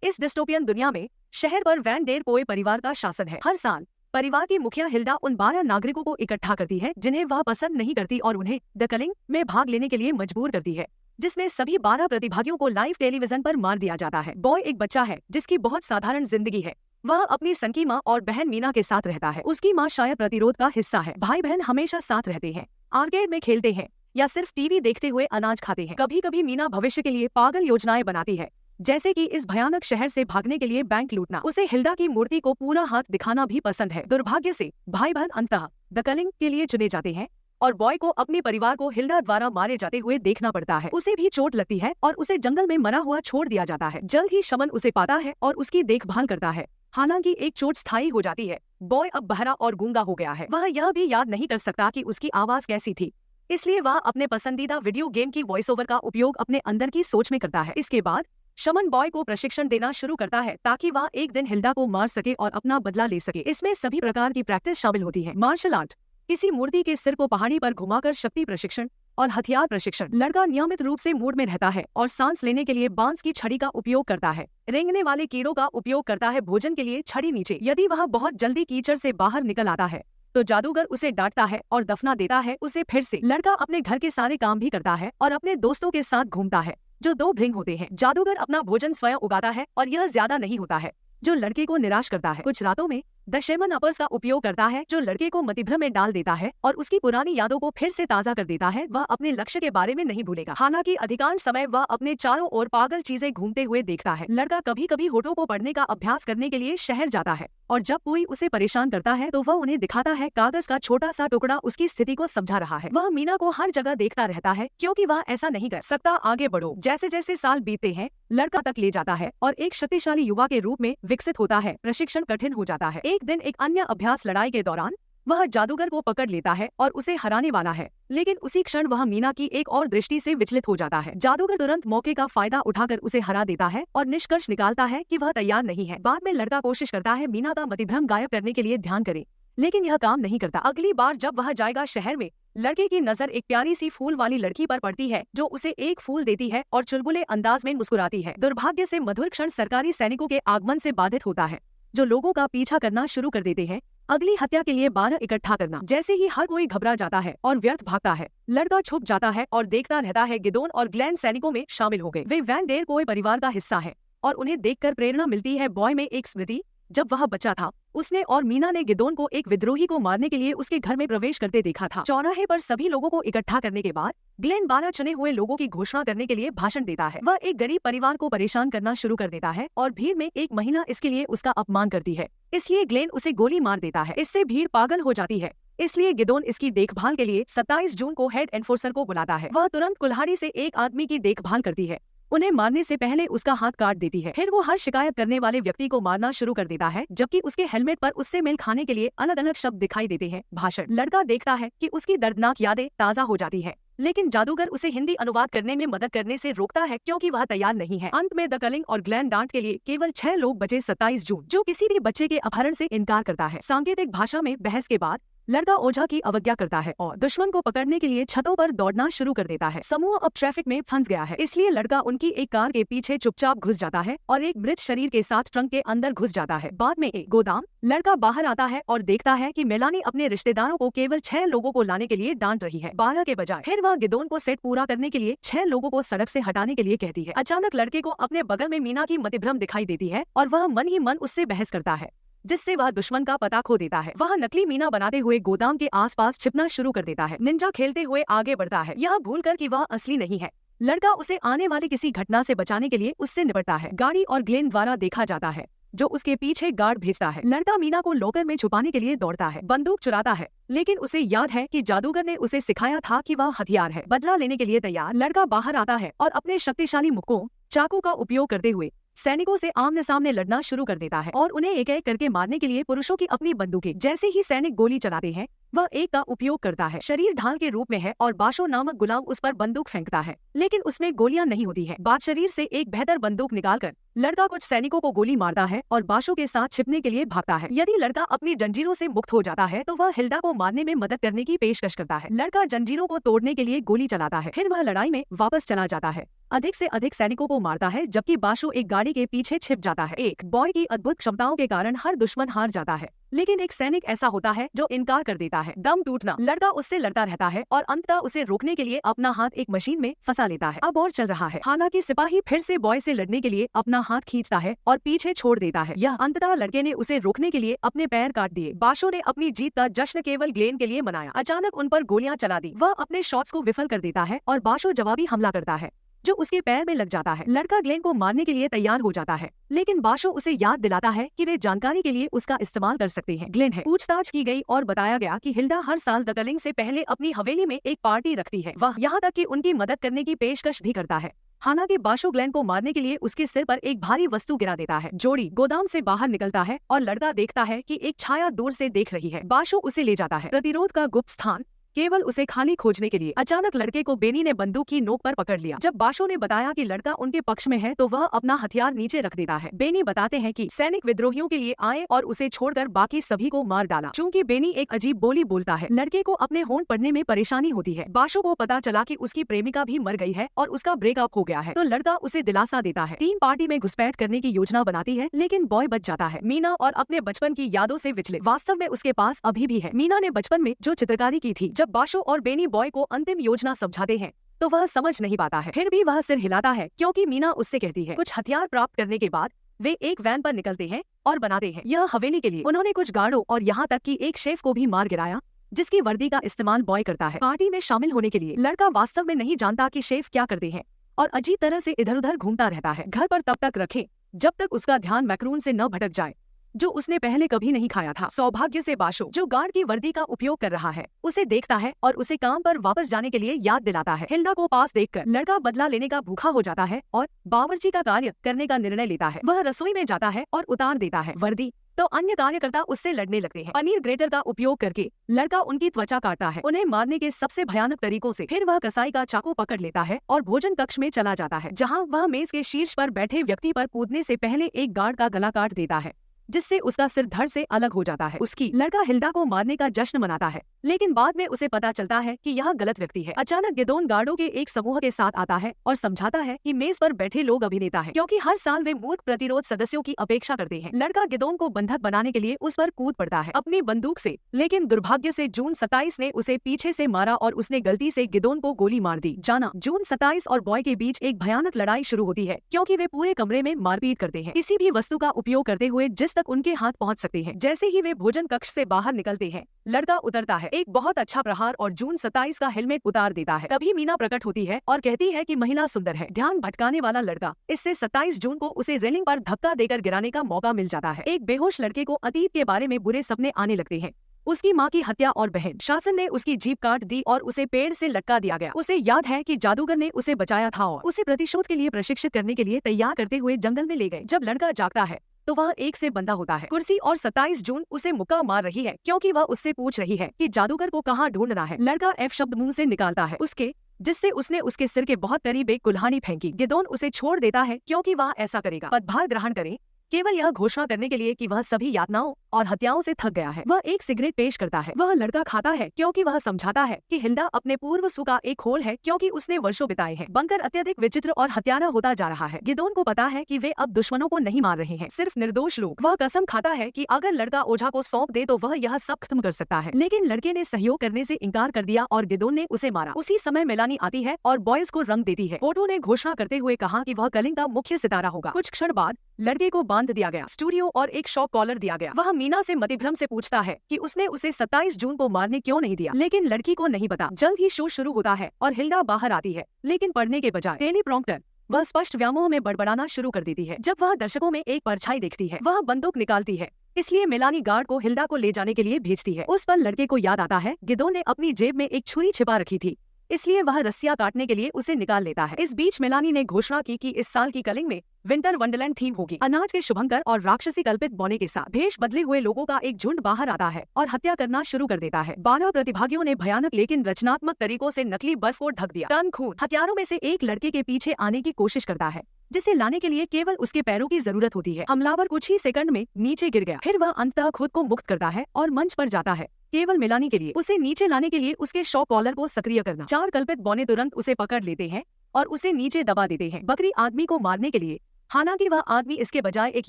इस डिस्टोपियन दुनिया में शहर पर वैन डेर पोए परिवार का शासन है। हर साल परिवार की मुखिया हिल्डा उन 12 नागरिकों को इकट्ठा करती है जिन्हें वह पसंद नहीं करती और उन्हें द कलिंग में भाग लेने के लिए मजबूर करती है, जिसमें सभी 12 प्रतिभागियों को लाइव टेलीविजन पर मार दिया जाता है। बॉय एक बच्चा है जिसकी बहुत साधारण जिंदगी है। वह अपनी सनकी माँ और बहन मीना के साथ रहता है। उसकी माँ शायद प्रतिरोध का हिस्सा है। भाई बहन हमेशा साथ रहते हैं, आर्केड में खेलते हैं या सिर्फ टीवी देखते हुए अनाज खाते हैं। कभी कभी मीना भविष्य के लिए पागल योजनाएं बनाती है, जैसे कि इस भयानक शहर से भागने के लिए बैंक लूटना। उसे हिल्डा की मूर्ति को पूरा हाथ दिखाना भी पसंद है। दुर्भाग्य से भाई बहन अंततः द कलिंग के लिए चुने जाते हैं और बॉय को अपने परिवार को हिल्डा द्वारा मारे जाते हुए देखना पड़ता है। उसे भी चोट लगती है और उसे जंगल में मरा हुआ छोड़ दिया जाता है। जल्द ही शमन उसे पाता है और उसकी देखभाल करता है। हालांकि एक चोट स्थायी हो जाती है। बॉय अब बहरा और गूंगा हो गया है। वह यह भी याद नहीं कर सकता कि उसकी आवाज कैसी थी, इसलिए वह अपने पसंदीदा वीडियो गेम की वॉइस ओवर का उपयोग अपने अंदर की सोच में करता है। इसके बाद शमन बॉय को प्रशिक्षण देना शुरू करता है ताकि वह एक दिन हिल्डा को मार सके और अपना बदला ले सके। इसमें सभी प्रकार की प्रैक्टिस शामिल होती है। मार्शल आर्ट, किसी मूर्ति के सिर को पहाड़ी पर घुमाकर शक्ति प्रशिक्षण और हथियार प्रशिक्षण। लड़का नियमित रूप से मूड में रहता है और सांस लेने के लिए बांस की छड़ी का उपयोग करता है। रेंगने वाले कीड़ों का उपयोग करता है भोजन के लिए छड़ी नीचे। यदि वह बहुत जल्दी कीचड़ से बाहर निकल आता है तो जादूगर उसे डांटता है और दफना देता है उसे फिर से। लड़का अपने घर के सारे काम भी करता है और अपने दोस्तों के साथ घूमता है जो 2 भृंग होते हैं। जादूगर अपना भोजन स्वयं उगाता है और यह ज्यादा नहीं होता है, जो लड़के को निराश करता है। कुछ रातों में द शेमन अपर्स का उपयोग करता है जो लड़के को मतिभ्रम में डाल देता है और उसकी पुरानी यादों को फिर से ताजा कर देता है। वह अपने लक्ष्य के बारे में नहीं भूलेगा। हालांकि अधिकांश समय वह अपने चारों ओर पागल चीजें घूमते हुए देखता है। लड़का कभी कभी होठों को पढ़ने का अभ्यास करने के लिए शहर जाता है और जब कोई उसे परेशान करता है तो वह उन्हें दिखाता है। कागज का छोटा सा टुकड़ा उसकी स्थिति को समझा रहा है। वह मीना को हर जगह देखता रहता है क्योंकि वह ऐसा नहीं कर सकता। आगे बढ़ो। जैसे जैसे साल बीतते हैं लड़का तक ले जाता है और एक शक्तिशाली युवा के रूप में विकसित होता है। प्रशिक्षण कठिन हो जाता है। एक दिन एक अन्य अभ्यास लड़ाई के दौरान वह जादूगर को पकड़ लेता है और उसे हराने वाला है, लेकिन उसी क्षण वह मीना की एक और दृष्टि से विचलित हो जाता है। जादूगर तुरंत मौके का फायदा उठाकर उसे हरा देता है और निष्कर्ष निकालता है कि वह तैयार नहीं है। बाद में लड़का कोशिश करता है मीना का मतिभ्रम गायब करने के लिए ध्यान करे, लेकिन यह काम नहीं करता। अगली बार जब वह जाएगा शहर में, लड़के की नजर एक प्यारी सी फूल वाली लड़की पर पड़ती है जो उसे एक फूल देती है और चुलबुले अंदाज में मुस्कुराती है। दुर्भाग्य से मधुर क्षण सरकारी सैनिकों के आगमन से बाधित होता है जो लोगों का पीछा करना शुरू कर देते हैं। अगली हत्या के लिए 12 इकट्ठा करना। जैसे ही हर कोई घबरा जाता है और व्यर्थ भागता है, लड़का छुप जाता है और देखता रहता है। गिदोन और ग्लेन सैनिकों में शामिल हो गए। वे वैन डेर पोए परिवार का हिस्सा है और उन्हें देखकर प्रेरणा मिलती है। बॉय में एक स्मृति, जब वह बच्चा था उसने और मीना ने गिदोन को एक विद्रोही को मारने के लिए उसके घर में प्रवेश करते देखा था। चौराहे पर सभी लोगों को इकट्ठा करने के बाद ग्लेन 12 चुने हुए लोगों की घोषणा करने के लिए भाषण देता है। वह एक गरीब परिवार को परेशान करना शुरू कर देता है और भीड़ में एक महिला इसके लिए उसका अपमान करती है, इसलिए ग्लेन उसे गोली मार देता है। इससे भीड़ पागल हो जाती है, इसलिए गिदोन इसकी देखभाल के लिए 27 जून को हेड एनफोर्सर को बुलाता है। वह तुरंत कुल्हाड़ी से एक आदमी की देखभाल करती है, उन्हें मारने से पहले उसका हाथ काट देती है। फिर वो हर शिकायत करने वाले व्यक्ति को मारना शुरू कर देता है, जबकि उसके हेलमेट पर उससे मेल खाने के लिए अलग अलग शब्द दिखाई देते हैं। भाषण। लड़का देखता है कि उसकी दर्दनाक यादें ताजा हो जाती है, लेकिन जादूगर उसे हिंदी अनुवाद करने में मदद करने से रोकता है क्योंकि वह तैयार नहीं है। अंत में द कलिंग और ग्लेन डांट के लिए केवल 6 लोग बचे। 27 जून, जो किसी भी बच्चे के अपहरण से इनकार करता है। सांकेतिक भाषा में बहस के बाद लड़का ओझा की अवज्ञा करता है और दुश्मन को पकड़ने के लिए छतों पर दौड़ना शुरू कर देता है। समूह अब ट्रैफिक में फंस गया है, इसलिए लड़का उनकी एक कार के पीछे चुपचाप घुस जाता है और एक मृत शरीर के साथ ट्रंक के अंदर घुस जाता है। बाद में एक गोदाम। लड़का बाहर आता है और देखता है कि मेलानी अपने रिश्तेदारों को केवल 6 लोगों को लाने के लिए डांट रही है, 12 के बजाय। फिर वह गिदोन को सेट पूरा करने के लिए 6 लोगों को सड़क से हटाने के लिए कहती है। अचानक लड़के को अपने बगल में मीना की मतिभ्रम दिखाई देती है और वह मन ही मन उससे बहस करता है, जिससे वह दुश्मन का पता खो देता है। वह नकली मीना बनाते हुए गोदाम के आसपास छिपना शुरू कर देता है। निंजा खेलते हुए आगे बढ़ता है, यह भूलकर कि वह असली नहीं है। लड़का उसे आने वाली किसी घटना से बचाने के लिए उससे निपटता है। गाड़ी और ग्लेन द्वारा देखा जाता है जो उसके पीछे गार्ड भेजता है। लड़का मीना को लॉकर में छुपाने के लिए दौड़ता है, बंदूक चुराता है, लेकिन उसे याद है कि जादूगर ने उसे सिखाया था कि वह हथियार है। बदला लेने के लिए तैयार लड़का बाहर आता है और अपने शक्तिशाली मुख को चाकू का उपयोग करते हुए सैनिकों से आमने सामने लड़ना शुरू कर देता है और उन्हें एक एक करके मारने के लिए पुरुषों की अपनी बंदूकें। जैसे ही सैनिक गोली चलाते हैं, वह एक का उपयोग करता है। शरीर ढाल के रूप में है और बाशो नामक गुलाम उस पर बंदूक फेंकता है, लेकिन उसमें गोलियां नहीं होती है। बाद शरीर से एक बेहतर बंदूक निकालकर लड़का कुछ सैनिकों को गोली मारता है और बाशो के साथ छिपने के लिए भागता है। यदि लड़का अपनी जंजीरों से मुक्त हो जाता है तो वह हिल्डा को मारने में मदद करने की पेशकश करता है। लड़का जंजीरों को तोड़ने के लिए गोली चलाता है, फिर वह लड़ाई में वापस चला जाता है अधिक से अधिक सैनिकों को मारता है, जबकि बाशु एक गाड़ी के पीछे छिप जाता है। एक बॉय की अद्भुत क्षमताओं के कारण हर दुश्मन हार जाता है, लेकिन एक सैनिक ऐसा होता है जो इनकार कर देता है। दम टूटना, लड़का उससे लड़ता रहता है और अंततः उसे रोकने के लिए अपना हाथ एक मशीन में फंसा लेता है। अब और चल रहा है। हालांकि सिपाही फिर से बॉय से लड़ने के लिए अपना हाथ खींचता है और पीछे छोड़ देता है। यह अंततः लड़के ने उसे रोकने के लिए अपने पैर काट दिए। बाशु ने अपनी जीत का जश्न केवल ग्लेन के लिए मनाया। अचानक उन पर गोलियां चला दी। वह अपने शॉट्स को विफल कर देता है और बाशु जवाबी हमला करता है जो उसके पैर में लग जाता है। लड़का ग्लेन को मारने के लिए तैयार हो जाता है, लेकिन बाशु उसे याद दिलाता है कि वे जानकारी के लिए उसका इस्तेमाल कर सकते हैं। ग्लेन है। पूछताछ की गई और बताया गया कि हिल्डा हर साल द कलिंग से पहले अपनी हवेली में एक पार्टी रखती है। वह यहाँ तक कि उनकी मदद करने की पेशकश भी करता है। हालांकि बाशु ग्लेन को मारने के लिए उसके सिर पर एक भारी वस्तु गिरा देता है। जोड़ी गोदाम से बाहर निकलता है और लड़का देखता है कि एक छाया दूर से देख रही है। बाशु उसे ले जाता है प्रतिरोध का गुप्त स्थान, केवल उसे खाली खोजने के लिए। अचानक लड़के को बेनी ने बंदूक की नोक पर पकड़ लिया। जब बाशु ने बताया कि लड़का उनके पक्ष में है तो वह अपना हथियार नीचे रख देता है। बेनी बताते हैं कि सैनिक विद्रोहियों के लिए आए और उसे छोड़कर बाकी सभी को मार डाला। चूंकि बेनी एक अजीब बोली बोलता है, लड़के को अपने होंठ पढ़ने में परेशानी होती है। बाशु को पता चला कि उसकी प्रेमिका भी मर गई है और उसका ब्रेकअप हो गया है, तो लड़का उसे दिलासा देता है। टीम पार्टी में घुसपैठ करने की योजना बनाती है, लेकिन बॉय बच जाता है। मीना और अपने बचपन की यादों से विचलित। वास्तव में उसके पास अभी भी है। मीना ने बचपन में जो चित्रकारी की थी। जब बाशु और बेनी बॉय को अंतिम योजना समझाते हैं तो वह समझ नहीं पाता है। फिर भी वह सिर हिलाता है क्योंकि मीना उससे कहती है। कुछ हथियार प्राप्त करने के बाद वे एक वैन पर निकलते हैं और बनाते हैं यह हवेली के लिए। उन्होंने कुछ गार्डों और यहाँ तक कि एक शेफ को भी मार गिराया, जिसकी वर्दी का इस्तेमाल बॉय करता है पार्टी में शामिल होने के लिए। लड़का वास्तव में नहीं जानता कि शेफ क्या करते हैं और अजीब तरह से इधर उधर घूमता रहता है। घर पर तब तक रखे जब तक उसका ध्यान मैक्रून से न भटक जाए, जो उसने पहले कभी नहीं खाया था। सौभाग्य से बाशु, जो गार्ड की वर्दी का उपयोग कर रहा है, उसे देखता है और उसे काम पर वापस जाने के लिए याद दिलाता है। हिल्डा को पास देखकर लड़का बदला लेने का भूखा हो जाता है और बावर्ची का कार्य करने का निर्णय लेता है। वह रसोई में जाता है और उतार देता है वर्दी, तो अन्य कार्यकर्ता उससे लड़ने लगते हैं। पनीर ग्रेटर का उपयोग करके लड़का उनकी त्वचा काटता है, उन्हें मारने के सबसे भयानक तरीकों से। फिर वह कसाई का चाकू पकड़ लेता है और भोजन कक्ष में चला जाता है, जहाँ वह मेज के शीर्ष पर बैठे व्यक्ति पर कूदने से पहले एक गार्ड का गला काट देता है, जिससे उसका सिर धड़ से अलग हो जाता है। उसकी लड़का हिल्डा को मारने का जश्न मनाता है, लेकिन बाद में उसे पता चलता है कि यह गलत व्यक्ति है। अचानक गिदोन गार्डों के एक समूह के साथ आता है और समझाता है कि मेज पर बैठे लोग अभिनेता हैं, क्योंकि हर साल वे मूर्ख प्रतिरोध सदस्यों की अपेक्षा करते हैं। लड़का गिदोन को बंधक बनाने के लिए उस पर कूद पड़ता है अपनी बंदूक से, लेकिन दुर्भाग्य से जून 27 ने उसे पीछे से मारा और उसने गलती से गिदोन को गोली मार दी। जाना जून 27 और बॉय के बीच एक भयानक लड़ाई शुरू होती है, क्योंकि वे पूरे कमरे में मारपीट करते हैं, किसी भी वस्तु का उपयोग करते हुए जिस तक उनके हाथ पहुँच सकते हैं। जैसे ही वे भोजन कक्ष से बाहर निकलते हैं, लड़का उतरता है, एक बहुत अच्छा प्रहार और जून 27 का हेलमेट उतार देता है। तभी मीना प्रकट होती है और कहती है कि महिला सुंदर है। ध्यान भटकाने वाला लड़का। इससे 27 जून को उसे रेलिंग पर धक्का देकर गिराने का मौका मिल जाता है। एक बेहोश लड़के को अतीत के बारे में बुरे सपने आने लगते हैं। उसकी माँ की हत्या और बहन शासन ने उसकी जीभ काट दी और उसे पेड़ से लटका दिया गया। उसे याद है कि जादूगर ने उसे बचाया था और उसे प्रतिशोध के लिए प्रशिक्षित करने के लिए तैयार करते हुए जंगल में ले गए। जब लड़का जागता है तो वह एक से बंधा होता है कुर्सी और 27 जून उसे मुक्का मार रही है, क्योंकि वह उससे पूछ रही है कि जादूगर को कहाँ ढूंढना है। लड़का एफ शब्द मुंह से निकालता है उसके, जिससे उसने उसके सिर के बहुत करीब एक कुल्हाड़ी फेंकी। गिदोन उसे छोड़ देता है क्योंकि वह ऐसा करेगा पदभार ग्रहण करे, केवल यह घोषणा करने के लिए कि वह सभी यातनाओं और हत्याओं से थक गया है। वह एक सिगरेट पेश करता है। वह लड़का खाता है क्योंकि वह समझाता है कि हिल्डा अपने पूर्व सु का एक होल है, क्योंकि उसने वर्षों बिताए हैं। बंकर अत्यधिक विचित्र और हत्यारा होता जा रहा है। गिदोन को पता है कि वे अब दुश्मनों को नहीं मार रहे हैं, सिर्फ निर्दोष लोग। वह कसम खाता है कि अगर लड़का ओझा को सौंप दे तो वह यह सब खत्म कर सकता है, लेकिन लड़के ने सहयोग करने से इनकार कर दिया और गिदोन ने उसे मारा। उसी समय मेलानी आती है और बॉयज को रंग देती है। फोटो ने घोषणा करते हुए कहा कि वह कलिंग का मुख्य सितारा होगा। कुछ क्षण बाद लड़के को बांध दिया गया, स्टूडियो और एक शॉक कॉलर दिया गया। वह मीना से मतिभ्रम से पूछता है कि उसने उसे 27 जून को मारने क्यों नहीं दिया, लेकिन लड़की को नहीं पता। जल्द ही शो शुरू होता है और हिल्डा बाहर आती है, लेकिन पढ़ने के बजाय टेलीप्रॉम्प्टर वह स्पष्ट व्यामोह में बड़बड़ाना शुरू कर देती है। जब वह दर्शकों में एक परछाई देखती है, वह बंदूक निकालती है, इसलिए मेलानी गार्ड को हिल्डा को ले जाने के लिए भेजती है। उस पर लड़के को याद आता है गिदोन ने अपनी जेब में एक छुरी छिपा रखी थी, इसलिए वह रस्सियां काटने के लिए उसे निकाल लेता है। इस बीच मेलानी ने घोषणा की कि इस साल की कलिंग में विंटर वंडरलैंड थीम होगी। अनाज के शुभंकर और राक्षसी कल्पित बौने के साथ भेष बदले हुए लोगों का एक झुंड बाहर आता है और हत्या करना शुरू कर देता है। 12 प्रतिभागियों ने भयानक लेकिन रचनात्मक तरीकों से नकली बर्फ को ढक दिया। टन खून। हथियारों में से एक लड़के के पीछे आने की कोशिश करता है, जिसे लाने के लिए केवल उसके पैरों की जरूरत होती है। हमलावर कुछ ही सेकंड में नीचे गिर गया। फिर वह अंततः खुद को मुक्त करता है और मंच पर जाता है, केवल मेलानी के लिए। उसे नीचे लाने के लिए उसके शॉक कॉलर को सक्रिय करना। 4 कल्पित बौने तुरंत उसे पकड़ लेते हैं, और उसे नीचे दबा देते हैं बकरी आदमी को मारने के लिए। हालांकि वह आदमी इसके बजाय एक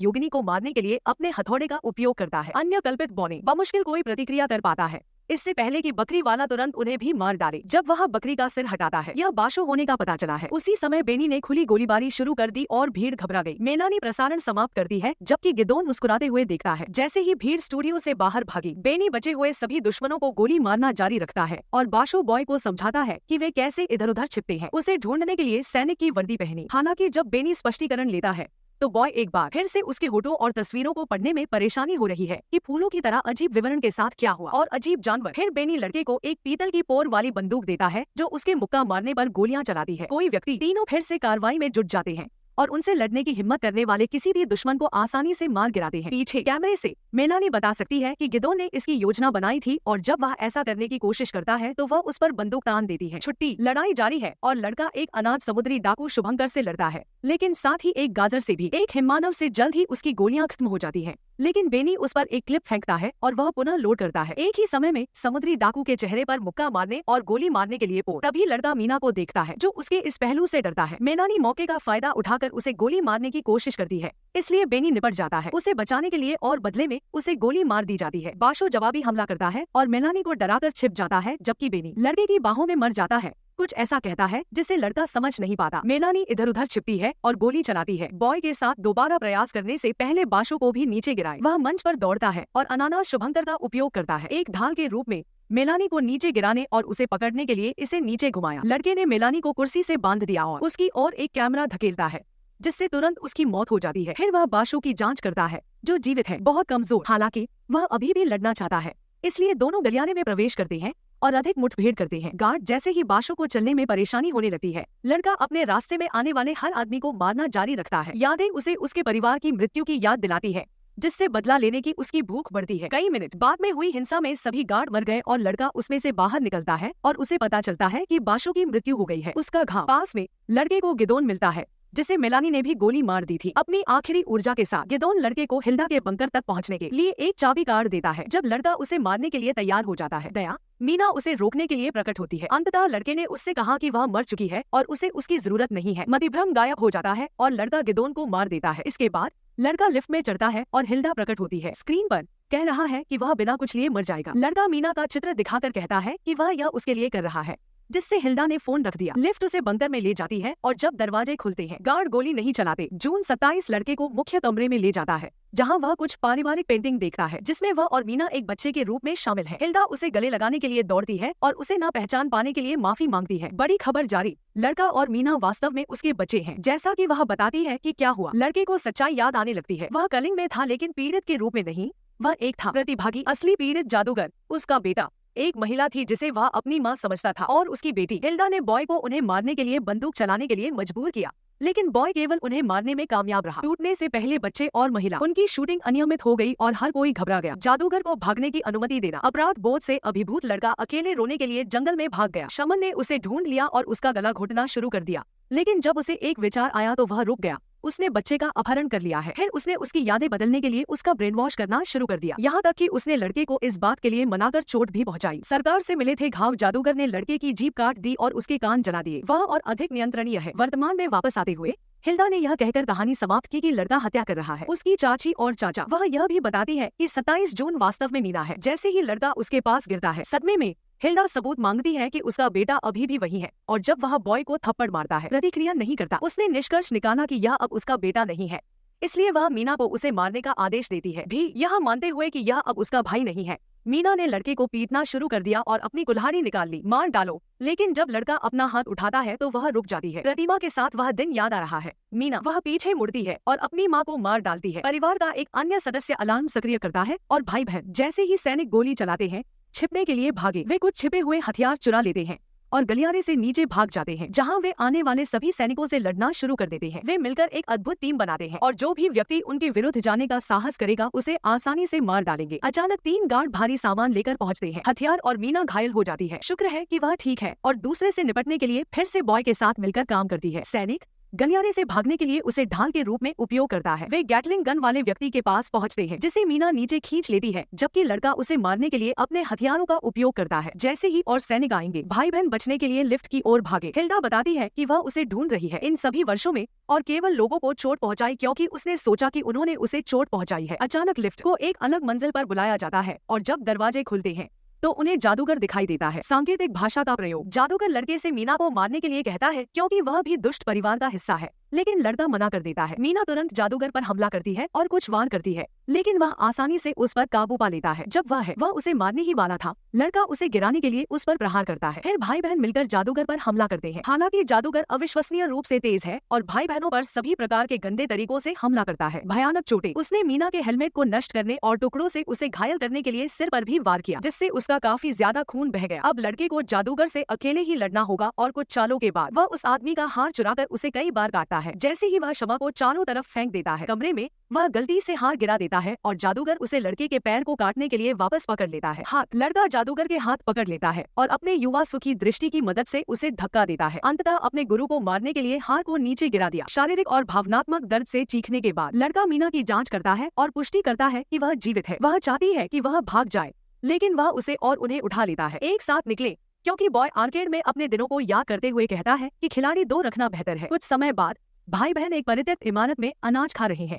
योगिनी को मारने के लिए अपने हथौड़े का उपयोग करता है। अन्य कल्पित बौने बमुश्किल कोई प्रतिक्रिया कर पाता है, इससे पहले कि बकरी वाला तुरंत उन्हें भी मार डाले। जब वह बकरी का सिर हटाता है, यह बाशो होने का पता चला है। उसी समय बेनी ने खुली गोलीबारी शुरू कर दी और भीड़ घबरा गई। मेलानी प्रसारण समाप्त करती है, जबकि गिदोन मुस्कुराते हुए देखता है। जैसे ही भीड़ स्टूडियो से बाहर भागी, बेनी बचे हुए सभी दुश्मनों को गोली मारना जारी रखता है और बाशो बॉय को समझाता है कि वे कैसे इधर उधर छिपते हैं। उसे ढूंढने के लिए सैनिक की वर्दी पहनी। हालांकि जब बेनी स्पष्टीकरण लेता है तो बॉय एक बार फिर से उसके होठों और तस्वीरों को पढ़ने में परेशानी हो रही है कि फूलों की तरह अजीब विवरण के साथ क्या हुआ और अजीब जानवर। फिर बेनी लड़के को एक पीतल की पोर वाली बंदूक देता है जो उसके मुक्का मारने पर गोलियां चलाती है। कोई व्यक्ति तीनों फिर से कार्रवाई में जुट जाते हैं और उनसे लड़ने की हिम्मत करने वाले किसी भी दुश्मन को आसानी से मार गिराते हैं। पीछे कैमरे से मेलानी बता सकती है कि गिदोन ने इसकी योजना बनाई थी और जब वह ऐसा करने की कोशिश करता है तो वह उस पर बंदूक तान देती है। छुट्टी लड़ाई जारी है और लड़का एक अनाथ समुद्री डाकू शुभंकर से लड़ता है, लेकिन साथ ही एक गाजर से भी। एक हिममानव से जल्द ही उसकी गोलियां खत्म हो जाती हैं, लेकिन बेनी उस पर एक क्लिप फेंकता है और वह पुनः लोड करता है। एक ही समय में समुद्री डाकू के चेहरे पर मुक्का मारने और गोली मारने के लिए पोर। तभी लड़का मीना को देखता है जो उसके इस पहलू से डरता है। मेलानी मौके का फायदा उठाकर उसे गोली मारने की कोशिश करती है, इसलिए बेनी निपट जाता है उसे बचाने के लिए और बदले में उसे गोली मार दी जाती है। बाशो जवाबी हमला करता है और मेलानी को डराकर छिप जाता है, जबकि बेनी लड़के की बाहों में मर जाता है। कुछ ऐसा कहता है जिसे लड़का समझ नहीं पाता। मेलानी इधर उधर छिपती है और गोली चलाती है। बॉय के साथ दोबारा प्रयास करने से पहले बाशो को भी नीचे गिराए। वह मंच पर दौड़ता है और अनानास शुभंकर का उपयोग करता है एक ढाल के रूप में मेलानी को नीचे गिराने और उसे पकड़ने के लिए इसे नीचे घुमाया। लड़के ने मेलानी को कुर्सी से बांध दिया और उसकी ओर एक कैमरा धकेलता है, जिससे तुरंत उसकी मौत हो जाती है। फिर वह बाशो की जांच करता है जो जीवित है, बहुत कमजोर। हालांकि वह अभी भी लड़ना चाहता है, इसलिए दोनों गलियारे में प्रवेश करते हैं और अधिक मुठभेड़ करते हैं। गार्ड जैसे ही बाशो को चलने में परेशानी होने लगती है, लड़का अपने रास्ते में आने वाले हर आदमी को मारना जारी रखता है। यादें उसे उसके परिवार की मृत्यु की याद दिलाती है, जिससे बदला लेने की उसकी भूख बढ़ती है। कई मिनट बाद में हुई हिंसा में सभी गार्ड मर गए और लड़का उसमें से बाहर निकलता है और उसे पता चलता है कि बाशो की मृत्यु हो गई है। उसका घाव पास में लड़के को गिदोन मिलता है, जिसे मेलानी ने भी गोली मार दी थी। अपनी आखिरी ऊर्जा के साथ गिदोन लड़के को हिल्डा के बंकर तक पहुंचने के लिए एक चाबी कार्ड देता है। जब लड़का उसे मारने के लिए तैयार हो जाता है, दया मीना उसे रोकने के लिए प्रकट होती है। अंततः लड़के ने उससे कहा कि वह मर चुकी है और उसे उसकी जरूरत नहीं है। मतिभ्रम गायब हो जाता है और लड़का गिदोन को मार देता है। इसके बाद लड़का लिफ्ट में चढ़ता है और हिल्डा प्रकट होती है। स्क्रीन पर कह रहा है कि वह बिना कुछ लिए मर जाएगा। लड़का मीना का चित्र दिखाकर कहता है कि वह यह उसके लिए कर रहा है, जिससे हिल्डा ने फोन रख दिया। लिफ्ट उसे बंकर में ले जाती है और जब दरवाजे खुलते हैं, गार्ड गोली नहीं चलाते। जून 27 लड़के को मुख्य कमरे में ले जाता है, जहां वह कुछ पारिवारिक पेंटिंग देखता है, जिसमें वह और मीना एक बच्चे के रूप में शामिल है। हिल्डा उसे गले लगाने के लिए दौड़ती है और उसे न पहचान पाने के लिए माफी मांगती है। बड़ी खबर जारी, लड़का और मीना वास्तव में उसके बच्चे हैं, जैसा कि वह बताती है कि क्या हुआ। लड़के को सच्चाई याद आने लगती है। वह कलिंग में था, लेकिन पीड़ित के रूप में नहीं, वह एक था प्रतिभागी, असली पीड़ित जादूगर। उसका बेटा एक महिला थी जिसे वह अपनी मां समझता था, और उसकी बेटी। हिल्डा ने बॉय को उन्हें मारने के लिए बंदूक चलाने के लिए मजबूर किया, लेकिन बॉय केवल उन्हें मारने में कामयाब रहा। टूटने से पहले बच्चे और महिला, उनकी शूटिंग अनियमित हो गई और हर कोई घबरा गया। जादूगर को भागने की अनुमति देना। अपराध बोध से अभिभूत लड़का अकेले रोने के लिए जंगल में भाग गया। शमन ने उसे ढूंढ लिया और उसका गला घोटना शुरू कर दिया, लेकिन जब उसे एक विचार आया तो वह रुक गया। उसने बच्चे का अपहरण कर लिया है। फिर उसने उसकी यादें बदलने के लिए उसका ब्रेन वॉश करना शुरू कर दिया, यहाँ तक कि उसने लड़के को इस बात के लिए मनाकर चोट भी पहुंचाई। सरकार से मिले थे घाव जादूगर ने लड़के की जीभ काट दी और उसके कान जला दिए। वह और अधिक नियंत्रणीय है। वर्तमान में वापस आते हुए हिल्डा ने यह कहकर कहानी समाप्त की कि लड़का हत्या कर रहा है उसकी चाची और चाचा। वह यह भी बताती है कि 27 जून वास्तव में मीना है। जैसे ही लड़का उसके पास गिरता है, सदमे में हिल्डा सबूत मांगती है कि उसका बेटा अभी भी वही है, और जब वह बॉय को थप्पड़ मारता है, प्रतिक्रिया नहीं करता। उसने निष्कर्ष निकाला कि यह अब उसका बेटा नहीं है, इसलिए वह मीना को उसे मारने का आदेश देती है, भी यह मानते हुए कि यह अब उसका भाई नहीं है। मीना ने लड़के को पीटना शुरू कर दिया और अपनी कुल्हाड़ी निकाल ली, मार डालो। लेकिन जब लड़का अपना हाथ उठाता है तो वह रुक जाती है। प्रतिमा के साथ वह दिन याद आ रहा है। मीना वह पीछे मुड़ती है और अपनी माँ को मार डालती है। परिवार का एक अन्य सदस्य अलार्म सक्रिय करता है और भाई बहन जैसे ही सैनिक गोली चलाते हैं छिपने के लिए भागे। वे कुछ छिपे हुए हथियार चुरा लेते हैं और गलियारे से नीचे भाग जाते हैं, जहां वे आने वाले सभी सैनिकों से लड़ना शुरू कर देते हैं। वे मिलकर एक अद्भुत टीम बनाते हैं और जो भी व्यक्ति उनके विरुद्ध जाने का साहस करेगा उसे आसानी से मार डालेंगे। अचानक 3 गार्ड भारी सामान लेकर पहुंचते हैं, हथियार, और मीना घायल हो जाती है। शुक्र है कि वह ठीक है और दूसरे से निपटने के लिए फिर से बॉय के साथ मिलकर काम करती है। सैनिक गलियारे से भागने के लिए उसे ढाल के रूप में उपयोग करता है। वे गैटलिंग गन वाले व्यक्ति के पास पहुंचते हैं, जिसे मीना नीचे खींच लेती है, जबकि लड़का उसे मारने के लिए अपने हथियारों का उपयोग करता है। जैसे ही और सैनिक आएंगे, भाई बहन बचने के लिए लिफ्ट की ओर भागे। हिल्डा बताती है कि वह उसे ढूंढ रही है इन सभी वर्षों में और केवल लोगों को चोट पहुंचाई क्योंकि उसने सोचा कि उन्होंने उसे चोट पहुंचाई है। अचानक लिफ्ट को एक अलग मंजिल पर बुलाया जाता है और जब दरवाजे खुलते हैं तो उन्हें जादूगर दिखाई देता है। सांकेतिक भाषा का प्रयोग। जादूगर लड़के से मीना को मारने के लिए कहता है क्योंकि वह भी दुष्ट परिवार का हिस्सा है, लेकिन लड़का मना कर देता है। मीना तुरंत जादूगर पर हमला करती है और कुछ वार करती है, लेकिन वह आसानी से उस पर काबू पा लेता है। जब वह उसे मारने ही वाला था, लड़का उसे गिराने के लिए उस पर प्रहार करता है। फिर भाई बहन मिलकर जादूगर पर हमला करते हैं। हालांकि जादूगर अविश्वसनीय रूप से तेज है और भाई बहनों पर सभी प्रकार के गंदे तरीकों से हमला करता है। भयानक चोटें। उसने मीना के हेलमेट को नष्ट करने और टुकड़ों से उसे घायल करने के लिए सिर पर भी वार किया, जिससे उसका काफी ज्यादा खून बह गया। अब लड़के को जादूगर से अकेले ही लड़ना होगा और कुछ चालों के बाद वह उस आदमी का हार चुराकर उसे कई बार काटता है। जैसे ही वह शवा को चारों तरफ फेंक देता है, कमरे में वह गलती से हार गिरा देता है और जादूगर उसे लड़के के पैर को काटने के लिए वापस पकड़ लेता है। हाथ। लड़का जादूगर के हाथ पकड़ लेता है और अपने युवा सुखी दृष्टि की मदद से उसे धक्का देता है। अंततः अपने गुरु को मारने के लिए हाथ को नीचे गिरा दिया। शारीरिक और भावनात्मक दर्द से चीखने के बाद लड़का मीना की जाँच करता है और पुष्टि करता है कि वह जीवित है। वह चाहती है कि वह भाग जाए, लेकिन वह उसे और उन्हें उठा लेता है। एक साथ निकले क्योंकि बॉय आर्केड में अपने दिनों को याद करते हुए कहता है कि खिलाड़ी दो रखना बेहतर है। कुछ समय बाद भाई बहन एक परित्यक्त इमारत में अनाज खा रहे हैं।